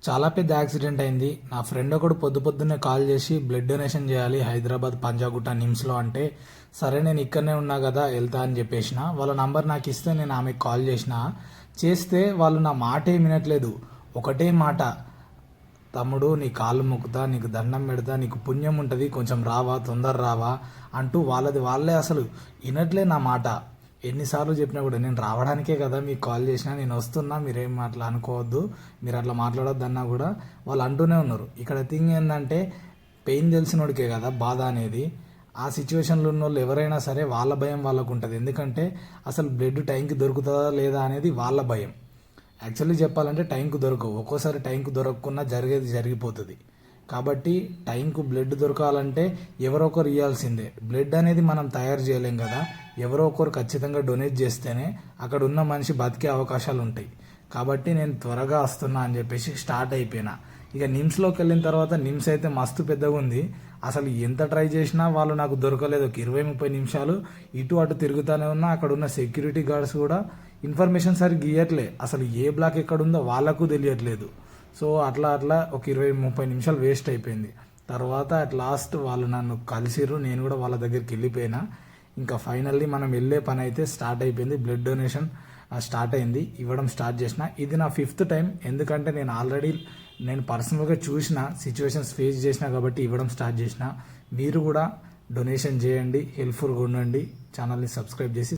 చాలా పెద్ద యాక్సిడెంట్ అయింది. నా ఫ్రెండ్ ఒకడు పొద్దున్నే కాల్ చేసి బ్లడ్ డొనేషన్ చేయాలి హైదరాబాద్ పంజాగుట్ట నిమ్స్లో అంటే, సరే నేను ఇక్కడనే ఉన్నా కదా వెళ్తా అని చెప్పేసిన. వాళ్ళ నంబర్ నాకు ఇస్తే నేను ఆమెకు కాల్ చేస్తే వాళ్ళు నా మాట ఏం వినట్లేదు. ఒకటే మాట, తమ్ముడు నీ కాళ్ళు మొక్కుతా, నీకు దండం పెడతా, నీకు పుణ్యం ఉంటుంది, కొంచెం రావా, తొందర రావా అంటూ వాళ్ళే అసలు వినట్లే నా మాట. ఎన్నిసార్లు చెప్పినా కూడా నేను రావడానికే కదా మీకు కాల్ చేసినా, నేను వస్తున్నా, మీరేం అట్లా అనుకోవద్దు, మీరు అట్లా మాట్లాడొద్దు అన్నా కూడా వాళ్ళు అంటూనే ఉన్నారు. ఇక్కడ థింగ్ ఏంటంటే, పెయిన్ తెలిసినోడికే కదా బాధ అనేది. ఆ సిచ్యువేషన్లో ఉన్న వాళ్ళు ఎవరైనా సరే వాళ్ళ భయం వాళ్ళకు ఉంటుంది. ఎందుకంటే అసలు బ్లడ్ టైంకి దొరుకుతుందా లేదా అనేది వాళ్ళ భయం. యాక్చువల్లీ చెప్పాలంటే టైంకు దొరకవు, ఒక్కోసారి టైంకు దొరకకుండా జరిగిపోతుంది. కాబట్టి టైంకు బ్లడ్ దొరకాలంటే ఎవరో ఒకరు ఇవ్వాల్సిందే. బ్లడ్ అనేది మనం తయారు చేయలేం కదా, ఎవరో ఒకరు ఖచ్చితంగా డొనేట్ చేస్తేనే అక్కడ ఉన్న మనిషి బతికే అవకాశాలు ఉంటాయి. కాబట్టి నేను త్వరగా వస్తున్నా అని చెప్పేసి స్టార్ట్ అయిపోయినా. ఇక నిమ్స్లోకి వెళ్ళిన తర్వాత నిమ్స్ అయితే మస్తు పెద్దగా ఉంది. అసలు ఎంత ట్రై చేసినా వాళ్ళు నాకు దొరకలేదు. ఒక 20-30 నిమిషాలు ఇటు అటు తిరుగుతూనే ఉన్నా. అక్కడ ఉన్న సెక్యూరిటీ గార్డ్స్ కూడా ఇన్ఫర్మేషన్ సరిగ్గా ఇవ్వట్లే. అసలు ఏ బ్లాక్ ఎక్కడుందో వాళ్ళకు తెలియట్లేదు. సో అట్లా ఒక 20-30 నిమిషాలు వేస్ట్ అయిపోయింది. తర్వాత అట్ లాస్ట్ వాళ్ళు నన్ను కలిసిర్రు, నేను కూడా వాళ్ళ దగ్గరికి వెళ్ళిపోయినా. ఇంకా ఫైనల్లీ మనం వెళ్ళే పని అయితే స్టార్ట్ అయిపోయింది. బ్లడ్ డొనేషన్ స్టార్ట్ అయింది, ఇవ్వడం స్టార్ట్ చేసిన. ఇది నా 5th టైం. ఎందుకంటే నేను పర్సనల్గా చూసిన సిచ్యువేషన్స్ ఫేస్ చేసిన కాబట్టి ఇవ్వడం స్టార్ట్ చేసిన. మీరు కూడా డొనేషన్ చేయండి, హెల్ప్ఫుల్గా ఉండండి. ఛానల్ని సబ్స్క్రైబ్ చేసి